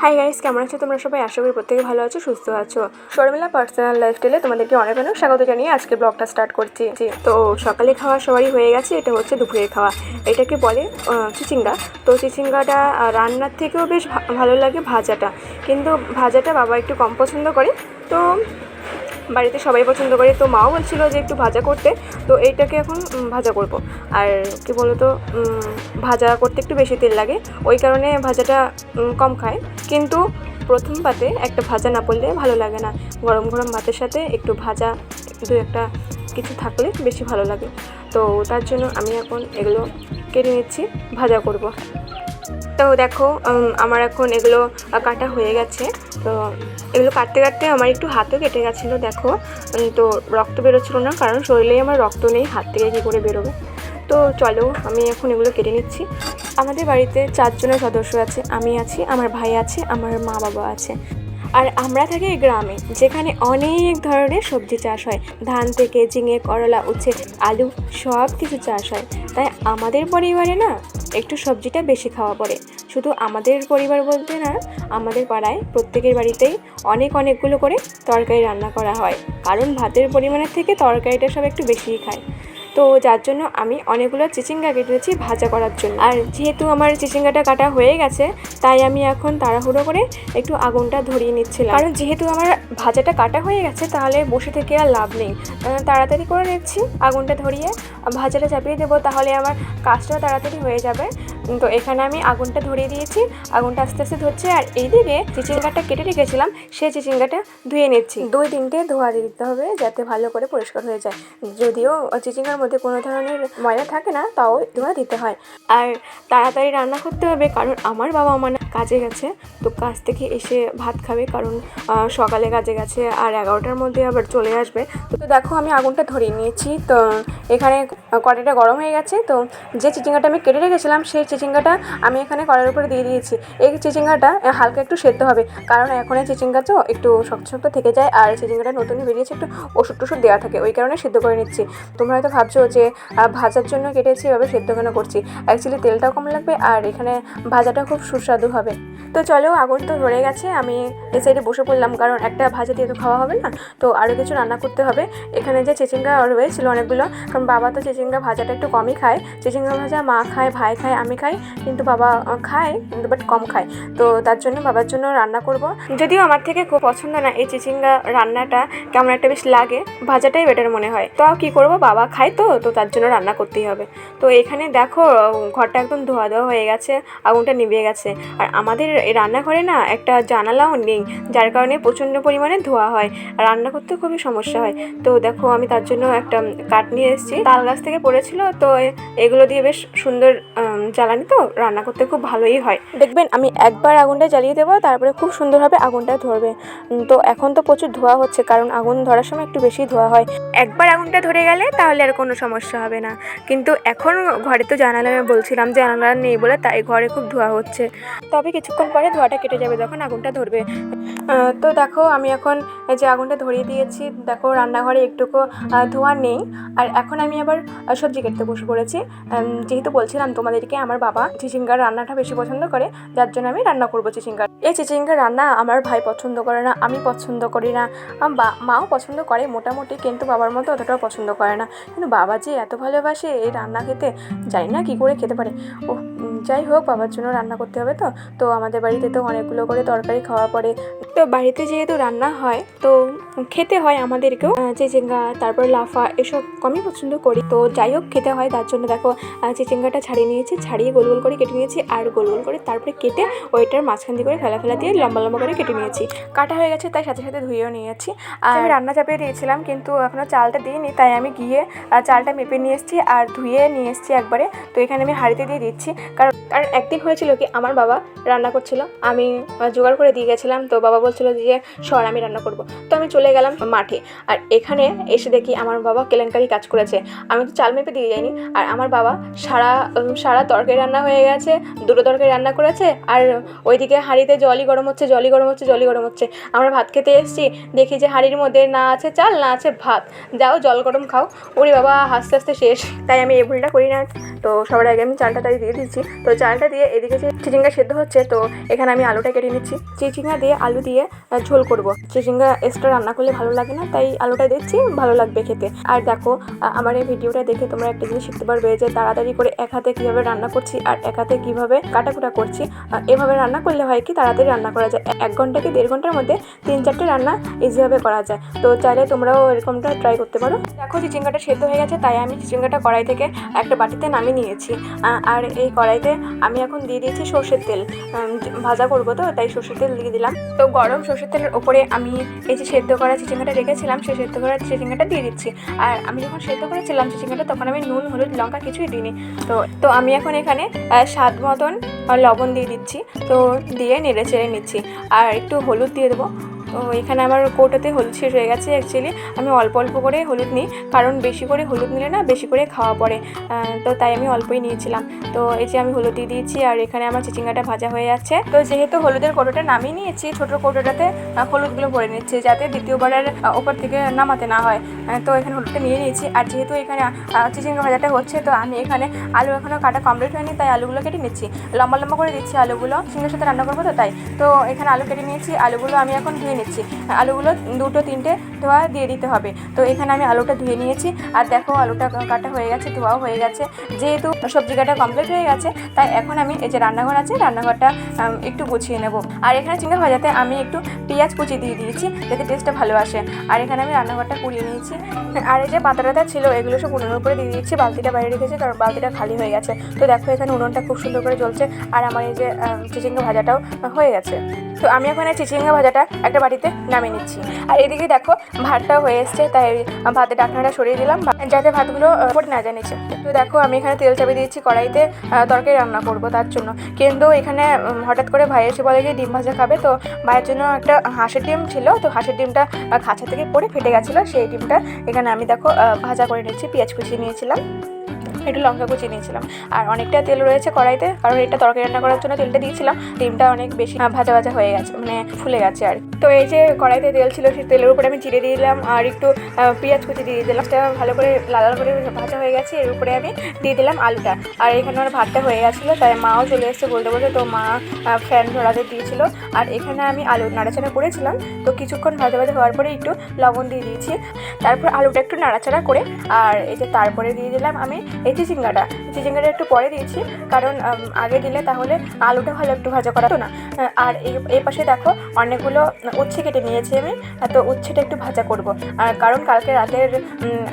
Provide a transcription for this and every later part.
Hi guys, কেমন আছো তোমরা সবাই? আশা করি প্রত্যেকে ভালো আছো, সুস্থ আছো। শর্মিলা পার্সোনাল লাইফস্টাইলে তোমাদেরকে অনেক অনেক স্বাগত জানিয়ে আজকে ব্লগটা স্টার্ট করছি। তো সকালে খাওয়া সবারই হয়ে গেছে, এটা হচ্ছে দুপুরের খাওয়া। এটাকে বলে চিচিঙ্গা। তো চিচিঙ্গাটা রান্নার থেকেও বেশ ভালো লাগে ভাজাটা, কিন্তু ভাজাটা বাবা একটু কম পছন্দ করে। তো বাড়িতে সবাই পছন্দ করে, তো মাও বলছিল যে একটু ভাজা করতে। তো এইটাকে এখন ভাজা করব। আর কি বলতো, ভাজা করতে একটু বেশি তেল লাগে, ওই কারণে ভাজাটা কম খায়। কিন্তু প্রথম পাতে একটা ভাজা না পড়লে ভালো লাগে না। গরম গরম ভাতের সাথে একটু ভাজা দু একটা কিছু থাকলে বেশি ভালো লাগে। তো তার জন্য আমি এখন এগুলো কেটে নিচ্ছি, ভাজা করব। তো দেখো আমার এখন এগুলো কাটা হয়ে গেছে। তো এগুলো কাটতে কাটতে আমার একটু হাতও কেটে গেছিলো, দেখো। তো রক্ত বেরোচ্ছিলো না, কারণ শরীরেই আমার রক্ত নেই, হাত থেকে কী করে বেরোবে। তো চলো আমি এখন এগুলো কেটে নিচ্ছি। আমাদের বাড়িতে 4 জনের সদস্য আছে, আমি আছি, আমার ভাই আছে, আমার মা বাবা আছে। আর আমরা থাকি গ্রামে, যেখানে অনেক ধরনের সবজি চাষ হয়। ধান থেকে ঝিঙে, করলা, উচ্ছে, আলু সব কিছু চাষ হয়। তাই আমাদের পরিবারে না একটু সবজিটা বেশি খাওয়া পড়ে। শুধু আমাদের পরিবার বলতে না, আমাদের পাড়ায় প্রত্যেকের বাড়িতেই অনেকগুলো করে তরকারি রান্না করা হয়, কারণ ভাতের পরিমাণের থেকে তরকারিটা সব একটু বেশিই খায়। তো যার জন্য আমি অনেকগুলো চিচিঙ্গা কেটেছি ভাজা করার জন্য। আর যেহেতু আমার চিচিঙ্গাটা কাটা হয়ে গেছে, তাই আমি এখন তাড়াহুড়ো করে একটু আগুনটা ধরিয়ে নিচ্ছিলাম, কারণ যেহেতু আমার ভাজাটা কাটা হয়ে গেছে, তাহলে বসে থেকে আর লাভ নেই। তাড়াতাড়ি করে নিচ্ছি, আগুনটা ধরিয়ে ভাজাটা চাপিয়ে দেবো, তাহলে আমার কাজটাও তাড়াতাড়ি হয়ে যাবে। তো এখানে আমি আগুনটা ধরিয়ে দিয়েছি, আগুনটা আস্তে আস্তে ধরছে। আর এইদিকে চিচিঙ্গাটা কেটে রেখেছিলাম, সেই চিচিঙ্গাটা ধুয়ে নিচ্ছি। 2-3টে ধোয়া দিয়ে দিতে হবে, যাতে ভালো করে পরিষ্কার হয়ে যায়। যদিও চিচিঙ্গার মধ্যে কোনো ধরনের ময়লা থাকে না, তাও ধোয়া দিতে হয়। আর তাড়াতাড়ি রান্না করতে হবে, কারণ আমার বাবা মানে কাজে গেছে। তো কাজ থেকে এসে ভাত খাবে, কারণ সকালে কাজে গেছে, আর 11টার মধ্যে আবার চলে আসবে। তো দেখো আমি আগুনটা ধরিয়ে নিয়েছি। তো এখানে কড়াইটা গরম হয়ে গেছে। তো যে চিচিঙ্গাটা আমি কেটে রেখেছিলাম, সেই চিচিঙ্গাটা আমি এখানে কড়াইয়ের উপরে দিয়ে দিয়েছি। এই চিচিঙ্গাটা হালকা একটু সেদ্ধ হবে, কারণ এখন এই চিচিঙ্গা তো একটু শক্ত শক্ত থেকে যায়, আর চিচিঙ্গাটা নতুনই বেরিয়েছে, একটু ওষুধ টষুধ দেওয়া থাকে, ওই কারণে সেদ্ধ করে নিচ্ছি। তোমরা হয়তো ভাবছো যে ভাজার জন্য কেটেছি, এভাবে সেদ্ধ কেন করছি। অ্যাকচুয়ালি তেলটাও কম লাগবে, আর এখানে ভাজাটা খুব সুস্বাদু হবে। তো চলো, আগুন তো ধরে গেছে, আমি এই সাইডে বসে পড়লাম, কারণ একটা ভাজা দিয়ে তো খাওয়া হবে না, তো আরও কিছু রান্না করতে হবে। এখানে যে চিচিঙ্গা রয়েছিল অনেকগুলো, কারণ বাবা তো চিচিঙ্গা ভাজাটা একটু কমই খায়। চিচিঙ্গা ভাজা মা খায়, ভাই খায়, আমি খাই, কিন্তু বাবা খায় বাট কম খায়। তো তার জন্য বাবার জন্য রান্না করব। যদিও আমার থেকে খুব পছন্দ না এই চিচিঙ্গা রান্নাটা, কেমন একটা বেশ লাগে, ভাজাটাই বেটার মনে হয়। তো কি করব, বাবা খায়, তো তার জন্য রান্না করতেই হবে। তো এখানে দেখো ঘরটা একদম ধোয়া হয়ে গেছে, আগুনটা নিভিয়ে গেছে। আর আমাদের এই রান্নাঘরে না একটা জানালাও নেই, যার কারণে প্রচণ্ড পরিমাণে ধোয়া হয়, রান্না করতে খুবই সমস্যা হয়। তো দেখো আমি তার জন্য একটা কাঠ নিয়ে এসেছি, তাল গাছ থেকে পড়েছিল। তো এগুলো দিয়ে বেশ সুন্দর জ্বালানি, তো রান্না করতে খুব ভালোই হয়। দেখবেন আমি একবার আগুনটা জ্বালিয়ে দেবো, তারপরে খুব সুন্দরভাবে আগুনটা ধরবে। তো এখন তো প্রচুর ধোয়া হচ্ছে, কারণ আগুন ধরার সময় একটু বেশি ধোয়া হয়। একবার আগুনটা ধরে গেলে তাহলে আর কোনো সমস্যা হবে না। কিন্তু এখন ঘরে তো জানালা, আমি বলছিলাম যে জানালা নেই বলে তাই ঘরে খুব ধোয়া হচ্ছে। তবে কিছুক্ষণ পরে ধোঁয়াটা কেটে যাবে যখন আগুনটা ধরবে। তো দেখো আমি এখন যে আগুনটা ধরিয়ে দিয়েছি, দেখো রান্নাঘরে একটুকু ধোঁয়া নেই। আর এখন আমি আবার সবজি কাটতে বসে পড়েছি। যেহেতু বলছিলাম তোমাদেরকে আমার বাবা চিচিঙ্গার রান্নাটা বেশি পছন্দ করে, যার জন্য আমি রান্না করবো চিচিঙ্গার। এই চিচিঙ্গার রান্না আমার ভাই পছন্দ করে না, আমি পছন্দ করি না, মাও পছন্দ করে মোটামুটি, কিন্তু বাবার মতো অতটাও পছন্দ করে না। কিন্তু বাবা যে এত ভালোবাসে এই রান্না খেতে, জানি না কী করে খেতে পারে। ও যাই হোক, বাবার জন্য রান্না করতে হবে। তো আমাদের বাড়িতে তো অনেকগুলো করে তরকারি খাওয়া পড়ে। তো বাড়িতে যেহেতু রান্না হয়, তো খেতে হয় আমাদেরকেও। চিচিঙ্গা, তারপর লাফা, এসব কমই পছন্দ করি। তো যাই হোক, খেতে হয়, তার জন্য দেখো চিচিঙ্গাটা ছাড়িয়ে নিয়েছি, ছাড়িয়ে গোল গোল করে কেটে নিয়েছি, আর গোল গোল করে তারপরে কেটে ওইটার মাঝখান দিয়ে করে ফেলা দিয়ে লম্বা লম্বা করে কেটে নিয়েছি। কাটা হয়ে গেছে, তাই সাথে সাথে ধুয়েও নিয়েছি। আর আমি রান্না চাপিয়ে দিয়েছিলাম, কিন্তু এখনও চালটা দিইনি, তাই আমি গিয়ে চালটা মেপে নিয়ে এসেছি আর ধুয়ে নিয়ে এসেছি একবারে। তো এখানে আমি হাঁড়িতে দিয়ে দিচ্ছি, কারণ একদিন হয়েছিল কি, আমার বাবা রান্না করছিল, আমি জোগাড় করে দিয়ে গেছিলাম। তো বাবা বলছিল যে সর, আমি রান্না করব। তো আমি চলে গেলাম মাঠে, আর এখানে এসে দেখি আমার বাবা কেলেঙ্কারি কাজ করেছে। আমি তো চাল মেপে দিয়ে যাইনি, আর আমার বাবা সারা তরকারি রান্না হয়ে গেছে, দুটো তরকারি রান্না করেছে, আর ওইদিকে হাঁড়িতে জলই গরম হচ্ছে। আমরা ভাত খেতে এসেছি, দেখি যে হাঁড়ির মধ্যে না আছে চাল না আছে ভাত। যাও জল গরম খাও। ওরে বাবা, হাসতে হাসতে শেষ। তাই আমি এই ভুলটা করি না। তো সবার আগে আমি চালটা তাই দিয়ে দিচ্ছি। তো চালটা দিয়ে এদিকে যে চিচিঙ্গা সেদ্ধ হচ্ছে, তো এখানে আমি আলুটা কেটে নিচ্ছি। চিচিঙ্গা দিয়ে আলু দিয়ে ঝোল করব। চিচিঙ্গা এক্সট্রা রান্না করলে ভালো লাগে না, তাই আলুটা দিচ্ছি, ভালো লাগবে খেতে। আর দেখো, আমার এই ভিডিওটা দেখে তোমরা একটা জিনিস শিখতে পারবে যে তাড়াতাড়ি করে এক হাতে কীভাবে রান্না করছি আর এক হাতে কীভাবে কাটাকুটা করছি। এভাবে রান্না করলে হয় কি, তাড়াতাড়ি রান্না করা যায়। 1 ঘন্টা কি 1.5 ঘন্টার মধ্যে 3-4টে রান্না ইজিভাবে করা যায়। তো চাইলে তোমরাও এরকমটা ট্রাই করতে পারো। দেখো চিচিঙ্গাটা সেদ্ধ হয়ে গেছে, তাই আমি চিচিঙ্গাটা কড়াই থেকে একটা বাটিতে নামিয়ে নিয়েছি। আর এই কড়াইতে আমি এখন দিয়ে দিয়েছি সর্ষের তেল। ভাজা করবো তো, তাই সর্ষের তেল দিয়ে দিলাম। তো গরম সর্ষের তেলের ওপরে আমি এই যে সেদ্ধ করা চিচিঙ্গাটা রেখেছিলাম, সেই সেদ্ধ করা চিচিঙ্গাটা দিয়ে দিচ্ছি। আর আমি যখন সেদ্ধ করেছিলাম চিচিঙ্গাটা, তখন আমি নুন, হলুদ, লঙ্কা কিছুই দিইনি। তো আমি এখন এখানে স্বাদ মতন লবণ দিয়ে দিচ্ছি। তো দিয়ে নেড়ে চেড়ে নিচ্ছি। আর একটু হলুদ দিয়ে দেবো। তো এখানে আমার কৌটোতে হলুদ শেষ হয়ে গেছে। অ্যাকচুয়ালি আমি অল্প অল্প করে হলুদ নিই, কারণ বেশি করে হলুদ নিলে না বেশি করে খাওয়া পড়ে। তো তাই আমি অল্পই নিয়েছিলাম। তো এই যে আমি হলুদ দিয়ে দিয়েছি, আর এখানে আমার চিচিঙ্গাটা ভাজা হয়ে যাচ্ছে। তো যেহেতু হলুদের কৌটোটা নামিয়ে নিয়েছি, ছোটো কৌটোটাতে হলুদগুলো ভরে নিচ্ছি, যাতে দ্বিতীয়বারের ওপর থেকে নামাতে না হয়। তো এখানে হলুদটা নিয়ে নিয়েছি। আর যেহেতু এখানে চিচিঙ্গা ভাজাটা হচ্ছে, তো আমি এখানে আলু এখনও কাটা কমপ্লিট হয়নি, তাই আলুগুলো কেটে নিচ্ছি। লম্বা লম্বা করে দিচ্ছি আলুগুলো, চিংড়ির সাথে রান্না করবো তো তাই। তো এখানে আলু কেটে নিয়েছি, আলুগুলো আমি এখন ধুয়ে নিচ্ছি। আলুগুলো 2-3টে ধোয়া দিয়ে দিতে হবে। তো এখানে আমি আলুটা ধুয়ে নিয়েছি। আর দেখো আলুটা কাটা হয়ে গেছে, ধোয়াও হয়ে গেছে। যেহেতু সবজি কাটা কমপ্লিট হয়ে গেছে, তাই এখন আমি এই যে রান্নাঘর আছে, রান্নাঘরটা একটু গুছিয়ে নেব। আর এখানে চিংড়ি ভাজাতে আমি একটু পেঁয়াজ কুচি দিয়ে দিয়েছি, যাতে টেস্টটা ভালো আসে। আর এখানে আমি রান্নাঘরটা কুড়িয়ে নিয়েছি। আর এই যে পাতাটা ছিল, এগুলো সব উনুনের উপরে দিয়ে দিয়েছি। বালতিটা বাইরে রেখেছি, কারণ বালতিটা খালি হয়ে গেছে। তো দেখো এখানে উনুনটা খুব সুন্দর করে জ্বলছে। আর আমার এই যে চিচিঙ্গা ভাজাটাও হয়ে গেছে। তো আমি এখন এই চিচিঙ্গা ভাজাটা একটা বাটিতে নামিয়ে নিচ্ছি। আর এদিকে দেখো ভাতটাও হয়ে এসছে, তাই ভাতের ঢাকনাটা সরিয়ে দিলাম, যাতে ভাতগুলো পড়ে না যায় নিচে। তো দেখো আমি এখানে তেল চাপিয়ে দিয়েছি কড়াইতে, তরকারি রান্না করবো তার জন্য। কিন্তু এখানে হঠাৎ করে ভাই এসে বলে যে ডিম ভাজা খাবে। তো ভাইয়ের জন্য একটা হাঁসের ডিম ছিল, তো হাঁসের ডিমটা খাঁচা থেকে পড়ে ফেটে গেছিলো। সেই ডিমটা এখানে আমি দেখো ভাজা করে নিচ্ছি। পেঁয়াজ কুচিয়ে নিয়েছিলাম, একটু লঙ্কা কুচিয়ে নিয়েছিলাম। আর অনেকটা তেল রয়েছে কড়াইতে, কারণ এটা তরকারি রান্না করার জন্য তেলটা দিয়েছিলাম। ডিমটা অনেক বেশি ভাজা ভাজা হয়ে গেছে, মানে ফুলে গেছে আর। তো এই যে কড়াইতে তেল ছিল, সেই তেলের উপরে আমি জিরে দিয়ে দিলাম, আর একটু পেঁয়াজ কুচি দিয়ে দিলাম। সেটা ভালো করে লাল লাল করে ভাজা হয়ে গেছে। এর উপরে আমি দিয়ে দিলাম আলুটা। আর এখানে আমার ভাতটা হয়ে গেছিলো, তাই মাও চলে এসেছে বলতে বলতে। তো মা ফ্যান ধরাতে দিয়েছিল। আর এখানে আমি আলু নাড়াচাড়া করেছিলাম। তো কিছুক্ষণ ভাজা ভাজা হওয়ার পরে একটু লবণ দিয়ে দিয়েছি। তারপর আলুটা একটু নাড়াচাড়া করে, আর এই যে তারপরে দিয়ে দিলাম আমি এই চিচিঙ্গাটা একটু পরে দিয়েছি, কারণ আগে দিলে তাহলে আলুটা ভালো একটু ভাজা করা তো না। আর এই পাশে দেখো অনেকগুলো উচ্ছে কেটে নিয়েছি আমি। তো উচ্ছেটা একটু ভাজা করব, আর কারণ কালকে রাতের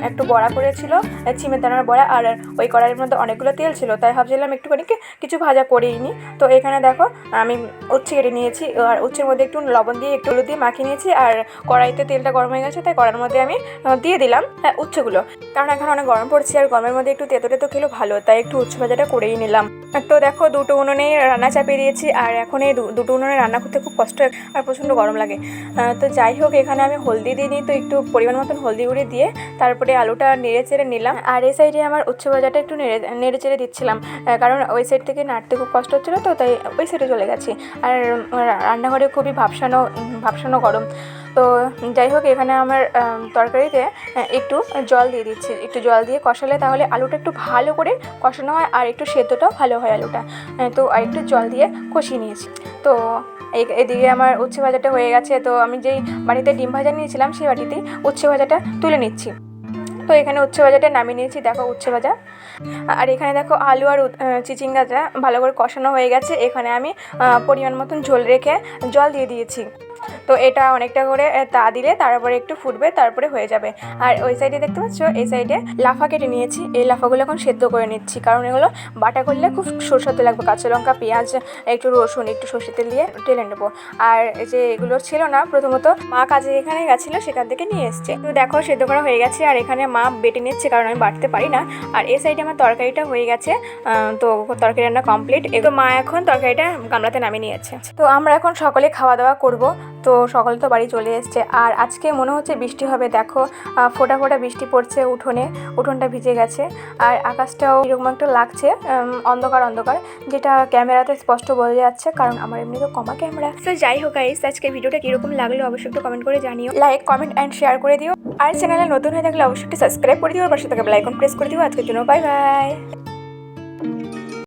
একটু বড়া করেছিল, চিমের দানার বড়া। আর ওই কড়াইয়ের মধ্যে অনেকগুলো তেল ছিল, তাই ভাবছিলাম একটুখানি কিছু ভাজা করেই নি। তো এখানে দেখো আমি উচ্ছে কেটে নিয়েছি, আর উচ্ছের মধ্যে একটু লবণ দিয়ে একটু হলুদ দিয়ে মাখিয়ে নিয়েছি। আর কড়াইতে তেলটা গরম হয়ে গেছে, তাই কড়াইয়ের মধ্যে আমি দিয়ে দিলাম উচ্ছেগুলো, কারণ এখন অনেক গরম পড়ছে, আর গরমের মধ্যে একটু তেতো তেতো খেলেও ভালো, তাই একটু উচ্ছে ভাজাটা করেই নিলাম। তো দেখো দুটো উনুনে রান্না চাপিয়ে দিয়েছি। আর এখন এই দুটো উনুনে রান্না করতে খুব কষ্ট আর প্রচণ্ড গরম লাগে। তো যাই হোক, এখানে আমি হলদি দিয়ে নিই, তো একটু পরিমাণ মতন হলদি গুঁড়ি দিয়ে তারপরে আলুটা নেড়ে চেড়ে নিলাম। আর এই সাইডে আমার উচ্ছে ভাজাটা একটু নেড়ে চেড়ে দিচ্ছিলাম, কারণ ওই সাইড থেকে নাড়তে খুব কষ্ট হচ্ছিলো, তো তাই ওই সাইডে চলে গেছি। আর রান্নাঘরে খুবই ভাপসানো গরম। তো যাই হোক, এখানে আমার তরকারিতে একটু জল দিয়ে দিচ্ছি। একটু জল দিয়ে কষালে তাহলে আলুটা একটু ভালো করে কষানো হয়, আর একটু সেদ্ধটাও ভালো হয় আলুটা। তো আর একটু জল দিয়ে কষিয়ে নিয়েছি। তো এদিকে আমার উচ্ছে ভাজাটা হয়ে গেছে। তো আমি যেই বাটিতে ডিম ভাজা নিয়েছিলাম, সেই বাটিতেই উচ্ছে ভাজাটা তুলে নিচ্ছি। তো এখানে উচ্ছে ভাজাটা নামিয়ে নিয়েছি, দেখো উচ্ছে ভাজা। আর এখানে দেখো আলু আর চিচিঙ্গাটা ভালো করে কষানো হয়ে গেছে। এখানে আমি পরিমাণ মতন ঝোল রেখে জল দিয়ে দিয়েছি। তো এটা অনেকটা করে তা দিলে তারপরে একটু ফুটবে, তারপরে হয়ে যাবে। আর ওই সাইডে দেখতে পাচ্ছ, এই সাইডে লাফা কেটে নিয়েছি। এই লাফাগুলো এখন সেদ্ধ করে নিচ্ছি, কারণ এগুলো বাটা করলে খুব সরষের তেল লাগবে, কাঁচা লঙ্কা, পেঁয়াজ, একটু রসুন, একটু সর্ষের তেল দিয়ে ঢেলে নেবো। আর এই যে এগুলো ছিল না, প্রথমত মা কাজে এখানে গেছিলো, সেখান থেকে নিয়ে এসছে। তো দেখো সেদ্ধ করা হয়ে গেছে, আর এখানে মা বেটে নিচ্ছে, কারণ আমি বাটতে পারি না। আর এই সাইডে আমার তরকারিটা হয়ে গেছে। তো তরকারি রান্না কমপ্লিট। তো মা এখন তরকারিটা গামলাতে নামিয়ে নিয়েছে। তো আমরা এখন সকলে খাওয়া দাওয়া করবো। তো সকালে তো বাড়ি চলে এসছে। আর আজকে মনে হচ্ছে বৃষ্টি হবে, দেখো ফোঁটা ফোঁটা বৃষ্টি পড়ছে উঠোনটা ভিজে গেছে। আর আকাশটাও এরকম একটা লাগছে অন্ধকার অন্ধকার, যেটা ক্যামেরাতে স্পষ্ট বোঝা যাচ্ছে, কারণ আমার এমনি তো কমা ক্যামেরা। তো যাই হোক গাইস, আজকে ভিডিওটা কীরকম লাগলো অবশ্যই একটু কমেন্ট করে জানিও, লাইক কমেন্ট অ্যান্ড শেয়ার করে দিও। আর চ্যানেলে নতুন হয়ে থাকলে অবশ্যই একটু সাবস্ক্রাইব করে দিও, আর পাশে থেকে বেল আইকন প্রেস করে দিও। আজকের জন্য বাই বাই।